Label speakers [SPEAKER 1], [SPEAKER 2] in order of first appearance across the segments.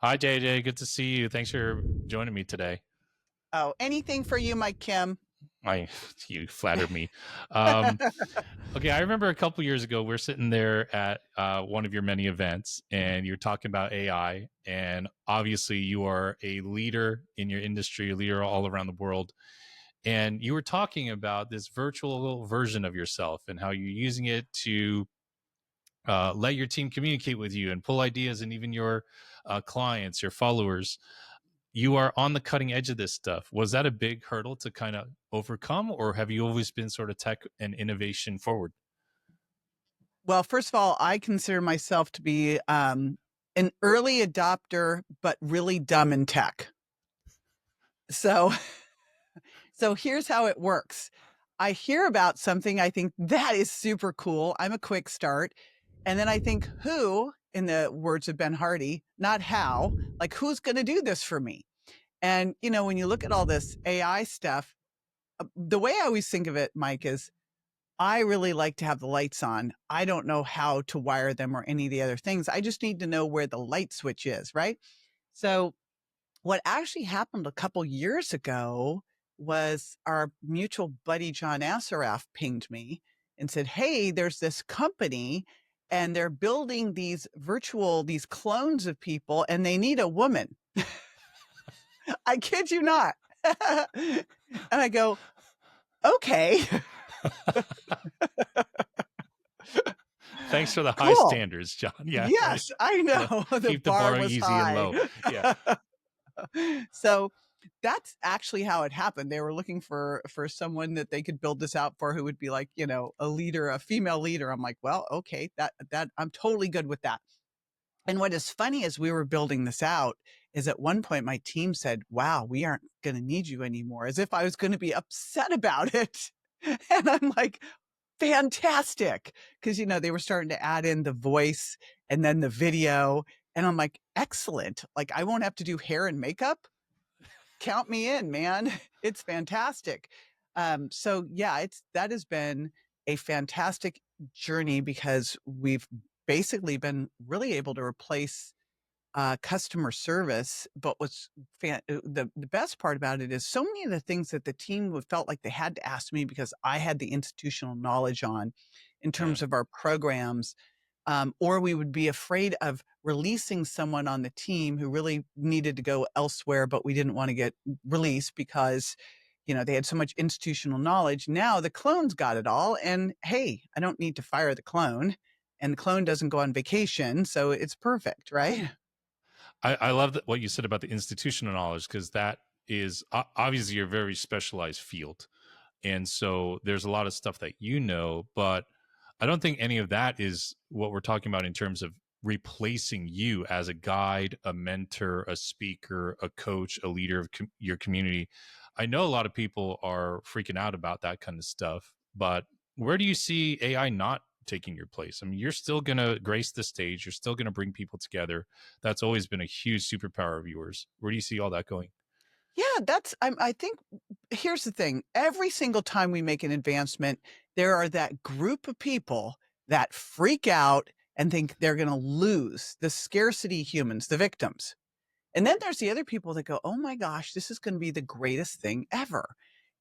[SPEAKER 1] Hi, JJ. Good to see you. Thanks for joining me today.
[SPEAKER 2] Oh, anything for you, Mike Kim.
[SPEAKER 1] I, you flattered me. Um, okay, I remember a couple years ago, we're sitting there at one of your many events, and you're talking about AI. And obviously, you are a leader in your industry, a leader all around the world. And you were talking about this virtual version of yourself and how you're using it to let your team communicate with you and pull ideas, and even your clients, your followers. You are on the cutting edge of this stuff. Was that a big hurdle to kind of overcome, or have you always been sort of tech and innovation forward?
[SPEAKER 2] Well, first of all, I consider myself to be an early adopter, but really dumb in tech. So, so here's how it works. I hear about something. I think that is super cool. I'm a quick start. And then I think, who, in the words of Ben Hardy, not how, like, who's going to do this for me? And, when you look at all this AI stuff, the way I always think of it, Mike, is I really like to have the lights on. I don't know how to wire them or any of the other things. I just need to know where the light switch is, right? So what actually happened a couple years ago was our mutual buddy John Assaraf pinged me and said, "Hey, there's this company and they're building these clones of people and they need a woman." I kid you not. And I go, "Okay,
[SPEAKER 1] Thanks for the high
[SPEAKER 2] cool.
[SPEAKER 1] standards, John. Yeah, right.
[SPEAKER 2] Yes, I
[SPEAKER 1] Yeah.
[SPEAKER 2] know." The
[SPEAKER 1] Keep the
[SPEAKER 2] bar
[SPEAKER 1] bar
[SPEAKER 2] was
[SPEAKER 1] easy and
[SPEAKER 2] high.
[SPEAKER 1] low. Yeah.
[SPEAKER 2] So that's actually how it happened. They were looking for someone that they could build this out for, who would be like, a leader, a female leader. I'm like, well, okay, that I'm totally good with that. And what is funny as we were building this out is at one point my team said, "Wow, we aren't going to need you anymore," as if I was going to be upset about it. And I'm like, fantastic. Cause they were starting to add in the voice and then the video. And I'm like, excellent. Like, I won't have to do hair and makeup. Count me in, man. It's fantastic. So yeah, that has been a fantastic journey because we've basically been really able to replace customer service. But the best part about it is so many of the things that the team would felt like they had to ask me because I had the institutional knowledge on in
[SPEAKER 1] Yeah.
[SPEAKER 2] terms of our programs. Or we would be afraid of releasing someone on the team who really needed to go elsewhere, but we didn't want to get released because, they had so much institutional knowledge. Now the clone's got it all. And hey, I don't need to fire the clone. And the clone doesn't go on vacation. So it's perfect, right?
[SPEAKER 1] I love what you said about the institutional knowledge, because that is obviously a very specialized field. And so there's a lot of stuff that but I don't think any of that is what we're talking about in terms of replacing you as a guide, a mentor, a speaker, a coach, a leader of your community. I know a lot of people are freaking out about that kind of stuff, but where do you see AI not taking your place? I mean, you're still going to grace the stage, you're still going to bring people together. That's always been a huge superpower of yours. Where do you see all that going?
[SPEAKER 2] Yeah, I think here's the thing. Every single time we make an advancement, there are that group of people that freak out and think they're going to lose, the scarcity humans, the victims. And then there's the other people that go, "Oh my gosh, this is going to be the greatest thing ever."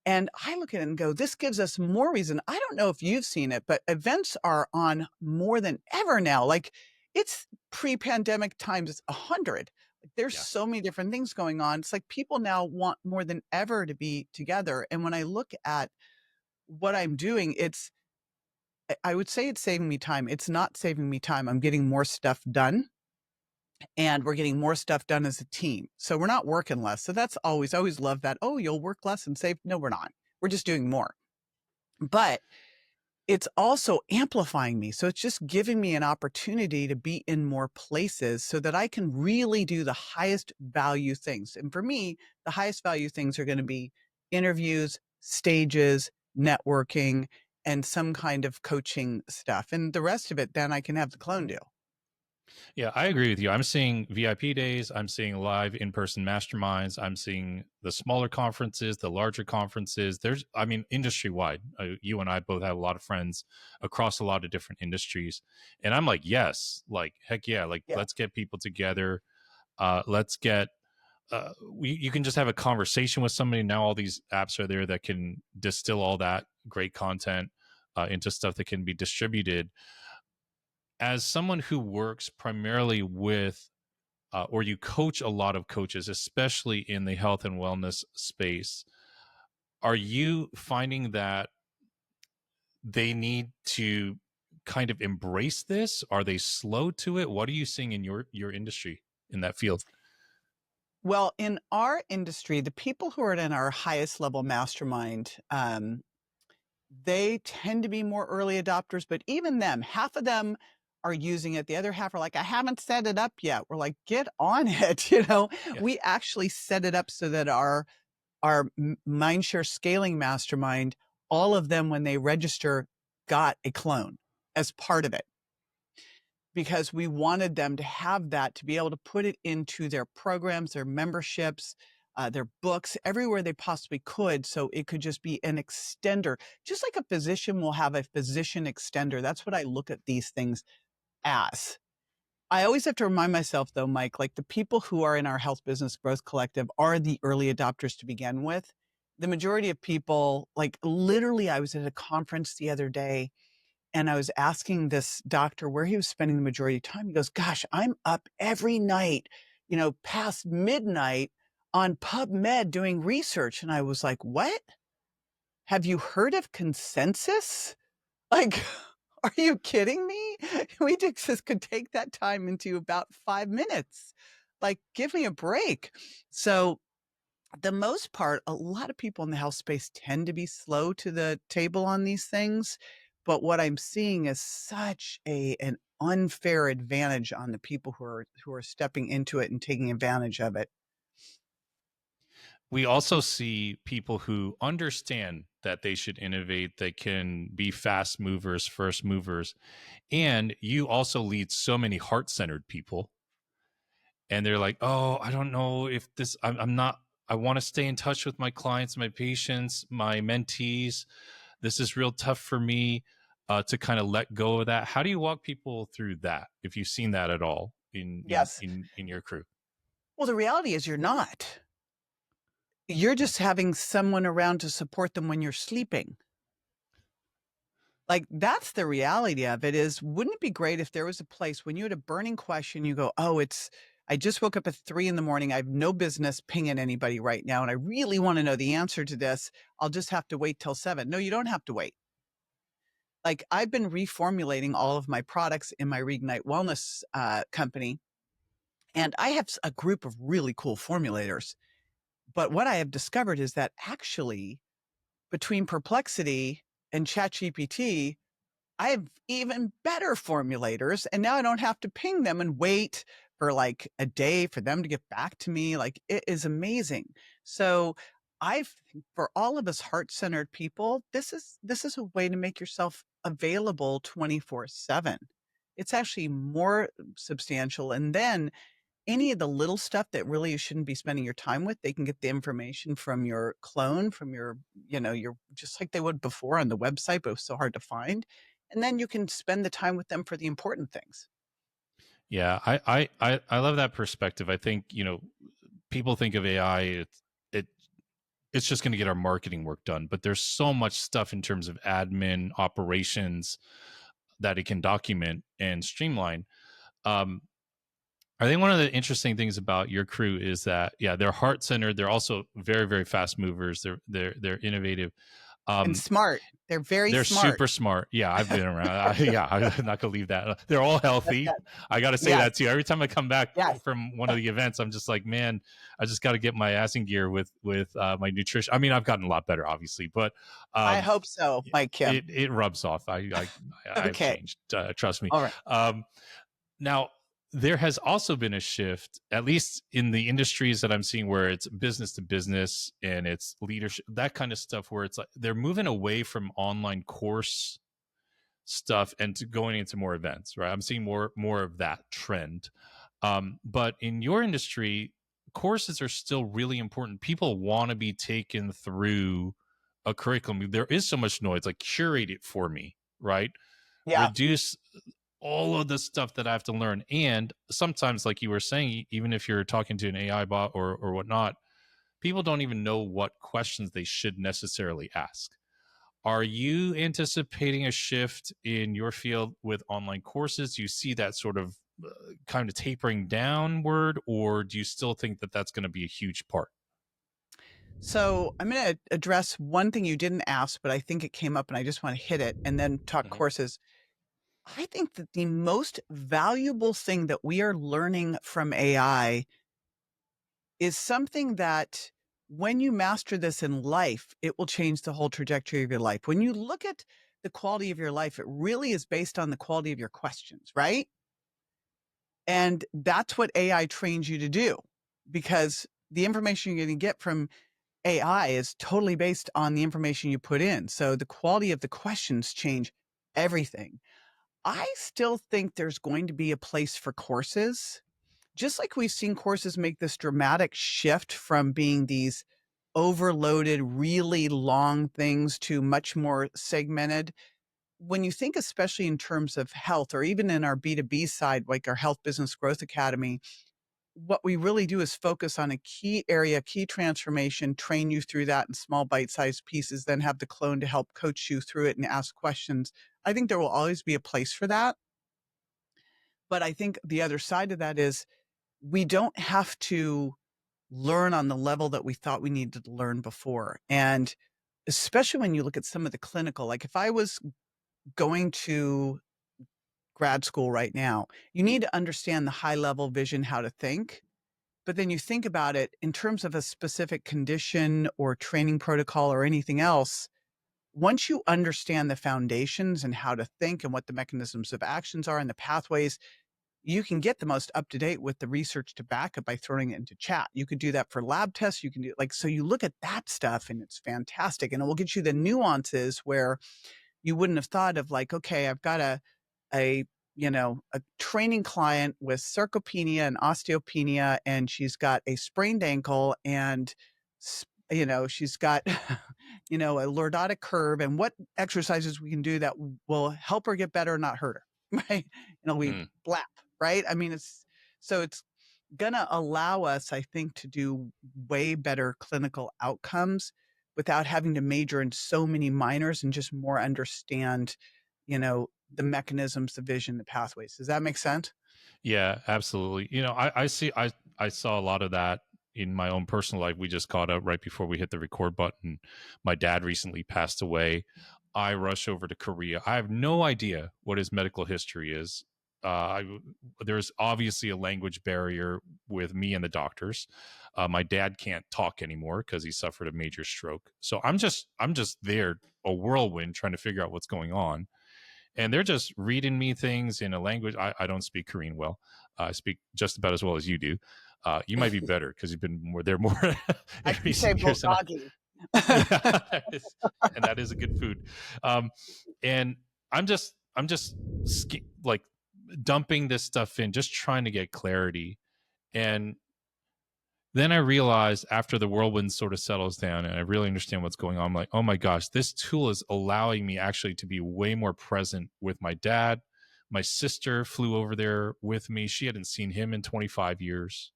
[SPEAKER 2] And I look at it and go, this gives us more reason. I don't know if you've seen it, but events are on more than ever now. Like, it's pre-pandemic times 100. Like, there's
[SPEAKER 1] Yeah.
[SPEAKER 2] so many different things going on. It's like people now want more than ever to be together. And when I look at what I'm doing, I would say it's saving me time. It's not saving me time. I'm getting more stuff done, and we're getting more stuff done as a team. So we're not working less. So that's always love that. Oh, you'll work less and save. No, we're not. We're just doing more. But it's also amplifying me. So it's just giving me an opportunity to be in more places so that I can really do the highest value things. And for me, the highest value things are going to be interviews, stages, networking, and some kind of coaching stuff. And the rest of it, then I can have the clone do.
[SPEAKER 1] Yeah, I agree with you. I'm seeing VIP days. I'm seeing live in-person masterminds. I'm seeing the smaller conferences, the larger conferences. I mean, industry-wide. You and I both have a lot of friends across a lot of different industries. And I'm like, yes, like, heck yeah, like,
[SPEAKER 2] Yeah.
[SPEAKER 1] let's get people together. Let's get you can just have a conversation with somebody. Now all these apps are there that can distill all that great content into stuff that can be distributed. As someone who works primarily with or you coach a lot of coaches, especially in the health and wellness space, are you finding that they need to kind of embrace this? Are they slow to it? What are you seeing in your industry in that field?
[SPEAKER 2] Well, in our industry, the people who are in our highest level mastermind, they tend to be more early adopters, but even them, half of them are using it. The other half are like, I haven't set it up yet. We're like, get on it.
[SPEAKER 1] Yeah.
[SPEAKER 2] We actually set it up so that our mindshare scaling mastermind, all of them, when they register, got a clone as part of it, because we wanted them to have that, to be able to put it into their programs, their memberships, their books, everywhere they possibly could. So it could just be an extender, just like a physician will have a physician extender. That's what I look at these things as. I always have to remind myself, though, Mike, like the people who are in our Health Business Growth Collective are the early adopters to begin with. The majority of people, like literally, I was at a conference the other day and I was asking this doctor where he was spending the majority of time. He goes, gosh, I'm up every night, past midnight on PubMed doing research. And I was like, what? Have you heard of consensus? Like, are you kidding me? We just could take that time into about 5 minutes. Like, give me a break. So the most part, a lot of people in the health space tend to be slow to the table on these things. But what I'm seeing is such an unfair advantage on the people who are stepping into it and taking advantage of it.
[SPEAKER 1] We also see people who understand that they should innovate, they can be fast movers, first movers. And you also lead so many heart centered people. And they're like, oh, I don't know if this, I'm not, I want to stay in touch with my clients, my patients, my mentees. This is real tough for me to kind of let go of that. How do you walk people through that? If you've seen that at all
[SPEAKER 2] Yes.
[SPEAKER 1] in your crew?
[SPEAKER 2] Well, the reality is you're not. You're just having someone around to support them when you're sleeping. Like, that's the reality of it. Is, wouldn't it be great if there was a place when you had a burning question, you go, oh, I just woke up at 3 a.m. I have no business pinging anybody right now. And I really want to know the answer to this. I'll just have to wait till 7. No, you don't have to wait. Like, I've been reformulating all of my products in my Reignite Wellness company. And I have a group of really cool formulators. But what I have discovered is that actually between Perplexity and ChatGPT, I have even better formulators, and now I don't have to ping them and wait for like a day for them to get back to me. Like, it is amazing. So for all of us heart-centered people, this is a way to make yourself available 24/7. It's actually more substantial. And then any of the little stuff that really you shouldn't be spending your time with, they can get the information from your clone, from your just like they would before on the website, but it was so hard to find. And then you can spend the time with them for the important things.
[SPEAKER 1] Yeah, I love that perspective. I think, people think of AI, it it's just going to get our marketing work done, but there's so much stuff in terms of admin operations that it can document and streamline. Um, I think one of the interesting things about your crew is that, yeah, they're heart centered. They're also very, very fast movers. They're innovative.
[SPEAKER 2] And
[SPEAKER 1] Um,
[SPEAKER 2] smart. They're very
[SPEAKER 1] they're
[SPEAKER 2] smart.
[SPEAKER 1] super smart. Yeah, I've been around. Yeah, I'm not gonna leave that. They're all
[SPEAKER 2] That's
[SPEAKER 1] healthy.
[SPEAKER 2] it.
[SPEAKER 1] I got to say
[SPEAKER 2] Yes.
[SPEAKER 1] that too. Every time I come back
[SPEAKER 2] Yes.
[SPEAKER 1] from one of the events, I'm just like, man, I just got to get my ass in gear with my nutrition. I mean, I've gotten a lot better, obviously, but
[SPEAKER 2] I
[SPEAKER 1] um,
[SPEAKER 2] hope so, Mike Kim.
[SPEAKER 1] it rubs off. I've
[SPEAKER 2] Okay.
[SPEAKER 1] changed. Trust me.
[SPEAKER 2] All right.
[SPEAKER 1] Now, there has also been a shift, at least in the industries that I'm seeing, where it's business to business and it's leadership, that kind of stuff, where it's like they're moving away from online course stuff and to going into more events, right? I'm seeing more of that trend. But in your industry, courses are still really important. People want to be taken through a curriculum. There is so much noise, like curate it for me, right?
[SPEAKER 2] Yeah.
[SPEAKER 1] Reduce. all of the stuff that I have to learn. And sometimes, like you were saying, even if you're talking to an AI bot or whatnot, people don't even know what questions they should necessarily ask. Are you anticipating a shift in your field with online courses? Do you see that sort of kind of tapering downward, or do you still think that that's going to be a huge part?
[SPEAKER 2] So I'm going to address one thing you didn't ask, but I think it came up and I just want to hit it and then talk
[SPEAKER 1] Mhm.
[SPEAKER 2] courses. I think that the most valuable thing that we are learning from AI is something that when you master this in life, it will change the whole trajectory of your life. When you look at the quality of your life, it really is based on the quality of your questions, right? And that's what AI trains you to do because the information you're going to get from AI is totally based on the information you put in. So the quality of the questions change everything. I still think there's going to be a place for courses, just like we've seen courses make this dramatic shift from being these overloaded, really long things to much more segmented. When you think, especially in terms of health, or even in our B2B side, like our Health Business Growth Academy, what we really do is focus on a key area, key transformation, train you through that in small bite-sized pieces, then have the clone to help coach you through it and ask questions. I think there will always be a place for that. But I think the other side of that is we don't have to learn on the level that we thought we needed to learn before. And especially when you look at some of the clinical, like if I was going to grad school right now, you need to understand the high level vision, how to think. But then you think about it in terms of a specific condition or training protocol or anything else. Once you understand the foundations and how to think and what the mechanisms of actions are and the pathways, you can get the most up to date with the research to back it by throwing it into chat. You could do that for lab tests. You can do like, so you look at that stuff and it's fantastic. And it will get you the nuances where you wouldn't have thought of like, okay, I've got a a training client with sarcopenia and osteopenia, and she's got a sprained ankle and she's got a lordotic curve, and what exercises we can do that will help her get better, not hurt her, right? We
[SPEAKER 1] Mm.
[SPEAKER 2] blap, right? I mean, it's gonna allow us, I think, to do way better clinical outcomes without having to major in so many minors and just more understand, the mechanisms, the vision, the pathways. Does that make sense?
[SPEAKER 1] Yeah, absolutely. I saw a lot of that in my own personal life. We just caught up right before we hit the record button. My dad recently passed away. I rush over to Korea. I have no idea what his medical history is. There's obviously a language barrier with me and the doctors. My dad can't talk anymore because he suffered a major stroke. So I'm just there, a whirlwind, trying to figure out what's going on, and they're just reading me things in a language I don't speak Korean well. I speak just about as well as you do. You might be better because you've been more there more
[SPEAKER 2] I
[SPEAKER 1] in
[SPEAKER 2] can say
[SPEAKER 1] recent years than I.
[SPEAKER 2] bulgogi.
[SPEAKER 1] Yeah, and that is a good food. Um, and I'm just like dumping this stuff in, just trying to get clarity. And then I realized after the whirlwind sort of settles down and I really understand what's going on, I'm like, oh my gosh, this tool is allowing me actually to be way more present with my dad. My sister flew over there with me. She hadn't seen him in 25 years.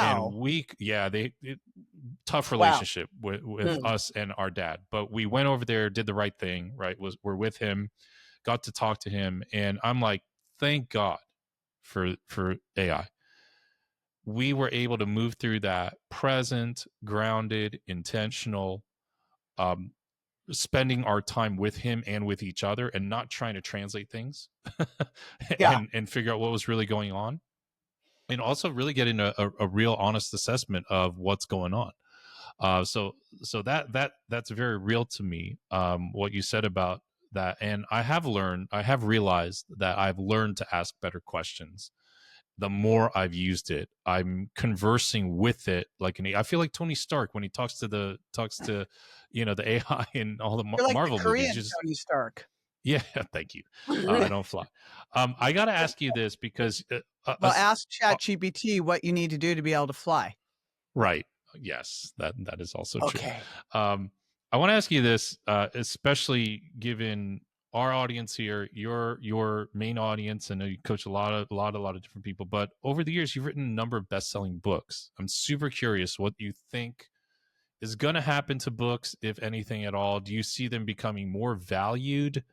[SPEAKER 1] And
[SPEAKER 2] Wow.
[SPEAKER 1] tough
[SPEAKER 2] Wow.
[SPEAKER 1] relationship with
[SPEAKER 2] Hmm.
[SPEAKER 1] us and our dad. But we went over there, did the right thing, right? We're with him, got to talk to him. And I'm like, thank God for AI. We were able to move through that present, grounded, intentional, um, spending our time with him and with each other and not trying to translate things
[SPEAKER 2] Yeah.
[SPEAKER 1] and figure out what was really going on. And also really getting a real honest assessment of what's going on. So that's very real to me. What you said about that, and I have realized that I've learned to ask better questions the more I've used it. I'm conversing with it like I feel like Tony Stark when he talks to the AI in all the
[SPEAKER 2] You're like the
[SPEAKER 1] Marvel movies.
[SPEAKER 2] Korean
[SPEAKER 1] Just
[SPEAKER 2] Tony Stark.
[SPEAKER 1] yeah, thank you. I don't fly. I got to ask you this because
[SPEAKER 2] Well, ask ChatGPT what you need to do to be able to fly.
[SPEAKER 1] right, yes, that is also true.
[SPEAKER 2] Okay.
[SPEAKER 1] Um, I want to ask you this, especially given our audience here, your main audience, I know you coach a lot of different people, but over the years you've written a number of best-selling books. I'm super curious what you think is going to happen to books, if anything at all. Do you see them becoming more valued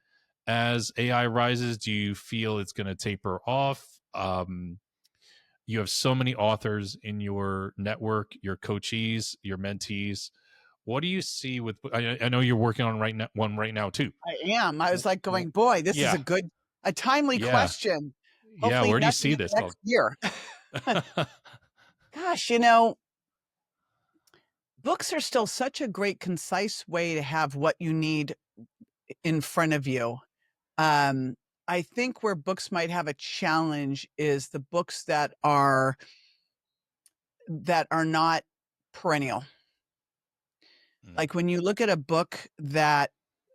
[SPEAKER 1] as AI rises? Do you feel it's going to taper off? You have so many authors in your network, your coachees, your mentees. What do you see with? I know you're working on one right now too.
[SPEAKER 2] I am. I was like
[SPEAKER 1] W-
[SPEAKER 2] going, boy, this is
[SPEAKER 1] Yeah,
[SPEAKER 2] a timely
[SPEAKER 1] yeah,
[SPEAKER 2] question.
[SPEAKER 1] yeah.
[SPEAKER 2] Hopefully
[SPEAKER 1] Where do you
[SPEAKER 2] nothing
[SPEAKER 1] see
[SPEAKER 2] in
[SPEAKER 1] this
[SPEAKER 2] the
[SPEAKER 1] going?
[SPEAKER 2] next year. Gosh, books are still such a great, concise way to have what you need in front of you. Um, I think where books might have a challenge is the books that are not perennial.
[SPEAKER 1] Mm,
[SPEAKER 2] Like when you look at a book that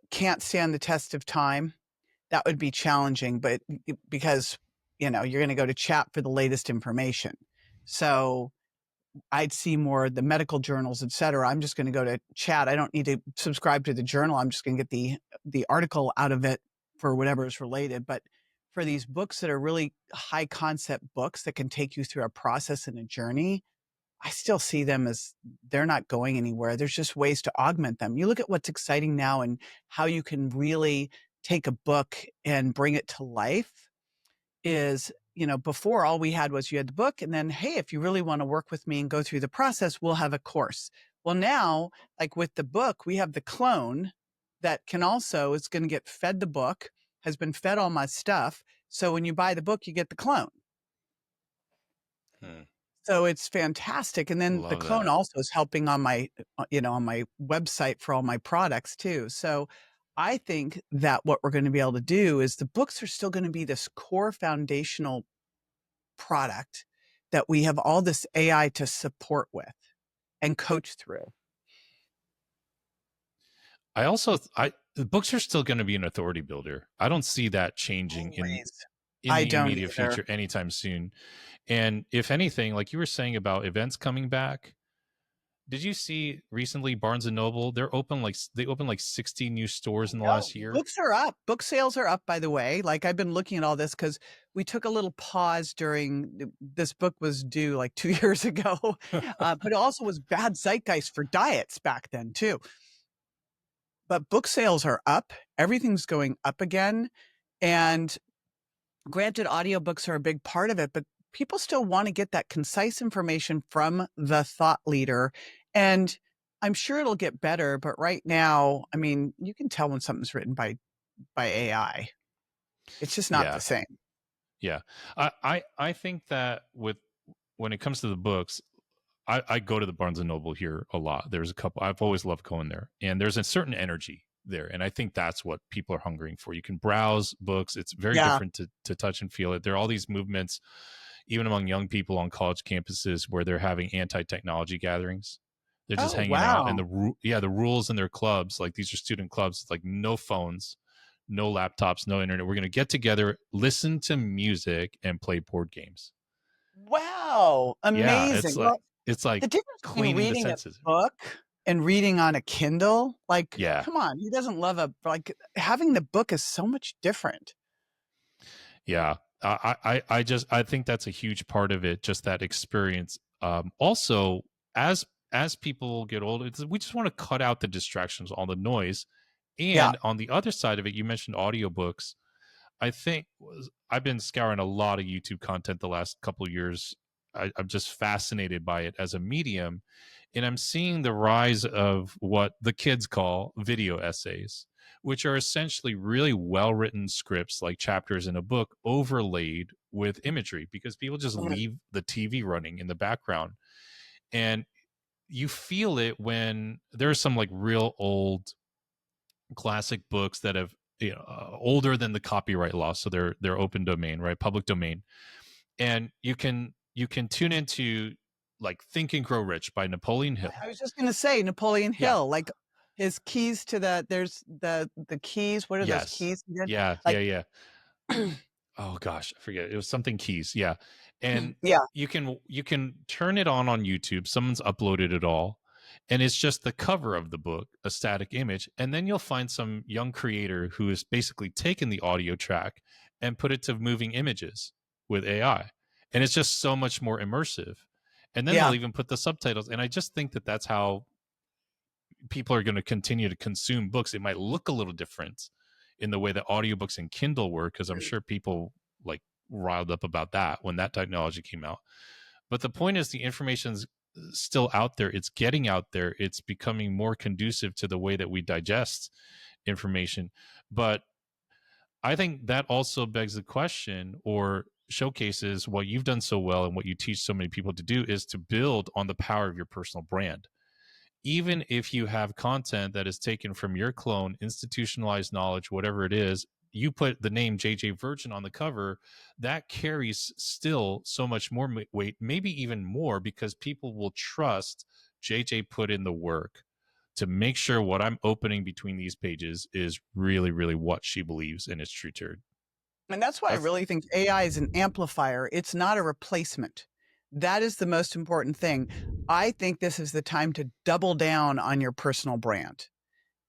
[SPEAKER 2] can't stand the test of time, that would be challenging, but because, you're going to go to chat for the latest information. So I'd see more the medical journals, et cetera. I'm just going to go to chat. I don't need to subscribe to the journal. I'm just going to get the article out of it for whatever is related. But for these books that are really high concept books that can take you through a process and a journey, I still see them as they're not going anywhere. There's just ways to augment them. You look at what's exciting now and how you can really take a book and bring it to life is, before all we had was you had the book and then, hey, if you really want to work with me and go through the process, we'll have a course. Well, now, like with the book, we have the clone that can also, is going to get fed the book, has been fed all my stuff. So when you buy the book, you get the clone.
[SPEAKER 1] mm,
[SPEAKER 2] So it's fantastic. And then the
[SPEAKER 1] love
[SPEAKER 2] clone
[SPEAKER 1] that.
[SPEAKER 2] also is helping on on my website for all my products too. So I think that what we're going to be able to do is the books are still going to be this core foundational product that we have all this AI to support with and coach through.
[SPEAKER 1] I the books are still going to be an authority builder. I don't see that changing
[SPEAKER 2] Always.
[SPEAKER 1] in
[SPEAKER 2] I
[SPEAKER 1] the
[SPEAKER 2] don't
[SPEAKER 1] immediate
[SPEAKER 2] either.
[SPEAKER 1] future anytime soon. And if anything, like you were saying about events coming back, did you see recently Barnes and Noble? They opened like 60 new stores in the
[SPEAKER 2] No,
[SPEAKER 1] last year.
[SPEAKER 2] books are up. Book sales are up, by the way. Like I've been looking at all this because we took a little pause during this book was due like 2 years ago, but it also was bad zeitgeist for diets back then too. But book sales are up. Everything's going up again. And granted, audiobooks are a big part of it, but people still want to get that concise information from the thought leader. And I'm sure it'll get better, but right now, I mean, you can tell when something's written by AI. It's just not the
[SPEAKER 1] Yeah.
[SPEAKER 2] same.
[SPEAKER 1] Yeah. I think that with when it comes to the books, I go to the Barnes and Noble here a lot. There's a couple I've always loved going there. And there's a certain energy there. And I think that's what people are hungering for. You can browse books. It's very
[SPEAKER 2] Yeah.
[SPEAKER 1] different to touch and feel it. There are all these movements, even among young people on college campuses, where they're having anti-technology gatherings. They're just
[SPEAKER 2] Oh,
[SPEAKER 1] hanging out, and
[SPEAKER 2] wow.
[SPEAKER 1] the rules in their clubs, like these are student clubs, like no phones, no laptops, no internet. We're going to get together, listen to music, and play board games.
[SPEAKER 2] Wow.
[SPEAKER 1] Yeah,
[SPEAKER 2] Amazing. Well,
[SPEAKER 1] it's like
[SPEAKER 2] the difference between
[SPEAKER 1] cleaning the
[SPEAKER 2] reading a
[SPEAKER 1] senses.
[SPEAKER 2] book and reading on a Kindle, like,
[SPEAKER 1] Yeah,
[SPEAKER 2] come on, who doesn't love like having the book is so much different.
[SPEAKER 1] yeah. I think that's a huge part of it. Just that experience. Also, as people get older, we just want to cut out the distractions, all the noise.
[SPEAKER 2] Yeah.
[SPEAKER 1] And on the other side of it, you mentioned audiobooks. I've been scouring a lot of YouTube content the last couple of years. I'm just fascinated by it as a medium, and I'm seeing the rise of what the kids call video essays, which are essentially really well written scripts, like chapters in a book, overlaid with imagery, because people just
[SPEAKER 2] Mm.
[SPEAKER 1] leave the TV running in the background, and you feel it when there's some like real old classic books that have older than the copyright law, so they're open domain, right, public domain, and you can tune into like Think and Grow Rich by Napoleon Hill.
[SPEAKER 2] I was just gonna say Napoleon
[SPEAKER 1] Yeah.
[SPEAKER 2] Hill, like his keys to there's the keys. What are those
[SPEAKER 1] Yes.
[SPEAKER 2] keys again?
[SPEAKER 1] Yeah,
[SPEAKER 2] Like,
[SPEAKER 1] yeah, yeah. Oh gosh, I forget, it was something keys, yeah. And
[SPEAKER 2] yeah.
[SPEAKER 1] you can turn it on YouTube, someone's uploaded it all, and it's just the cover of the book, a static image. And then you'll find some young creator who has basically taken the audio track and put it to moving images with AI. And it's just so much more immersive. And then they'll
[SPEAKER 2] Yeah.
[SPEAKER 1] even put the subtitles. And I just think that that's how people are going to continue to consume books. It might look a little different in the way that audiobooks and Kindle work, because I'm sure people like riled up about that when that technology came out. But the point is, the information's still out there. It's getting out there. It's becoming more conducive to the way that we digest information. But I think that also begs the question, or showcases what you've done so well and what you teach so many people to do, is to build on the power of your personal brand. Even if you have content that is taken from your clone, institutionalized knowledge, whatever it is, you put the name JJ Virgin on the cover, that carries still so much more weight, maybe even more, because people will trust JJ put in the work to make sure what I'm opening between these pages is really, really what she believes and is true to her.
[SPEAKER 2] And that's why I
[SPEAKER 1] That's
[SPEAKER 2] really think AI is an amplifier. It's not a replacement. That is the most important thing. I think this is the time to double down on your personal brand.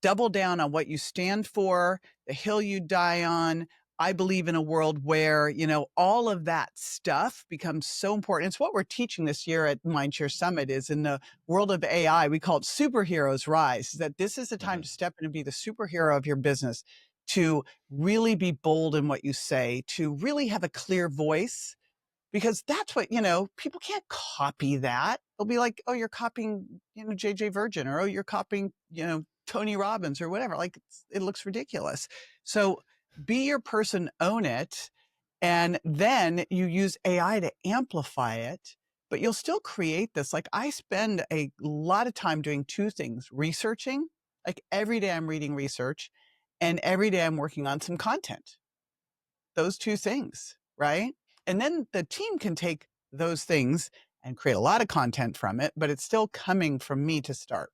[SPEAKER 2] Double down on what you stand for, the hill you die on. I believe in a world where, all of that stuff becomes so important. It's what we're teaching this year at Mindshare Summit is in the world of AI, we call it superheroes rise, that this is the time
[SPEAKER 1] mhm.
[SPEAKER 2] to step in and be the superhero of your business, to really be bold in what you say, to really have a clear voice, because that's what, people can't copy that. They'll be like, oh, you're copying, JJ Virgin, or, oh, you're copying, Tony Robbins or whatever. Like it looks ridiculous. So be your person, own it. And then you use AI to amplify it, but you'll still create this. Like I spend a lot of time doing two things: researching, like every day I'm reading research, and every day I'm working on some content. Those two things, right? And then the team can take those things and create a lot of content from it, but it's still coming from me to start.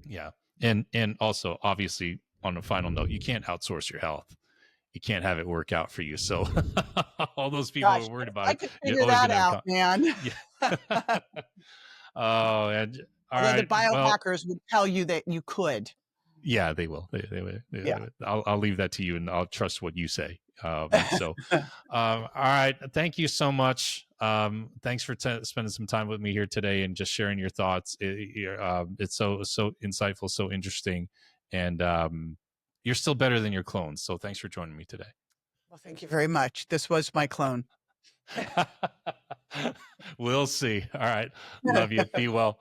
[SPEAKER 1] Yeah. And also, obviously, on a final note, you can't outsource your health. You can't have it work out for you. So all those people who
[SPEAKER 2] Gosh,
[SPEAKER 1] are worried
[SPEAKER 2] if
[SPEAKER 1] about
[SPEAKER 2] I
[SPEAKER 1] it,
[SPEAKER 2] could
[SPEAKER 1] you're
[SPEAKER 2] figure
[SPEAKER 1] always
[SPEAKER 2] that
[SPEAKER 1] going to have
[SPEAKER 2] out, man.
[SPEAKER 1] yeah. Oh, and all
[SPEAKER 2] Although the
[SPEAKER 1] right. Well,
[SPEAKER 2] biohackers would tell you that you could.
[SPEAKER 1] yeah, they will. They will.
[SPEAKER 2] Yeah.
[SPEAKER 1] I'll leave that to you, and I'll trust what you say. All right. Thank you so much. Thanks for spending some time with me here today and just sharing your thoughts. It's so insightful, so interesting, and you're still better than your clones. So thanks for joining me today.
[SPEAKER 2] Well, thank you very much. This was my clone.
[SPEAKER 1] We'll see. All right. Love you. Be well.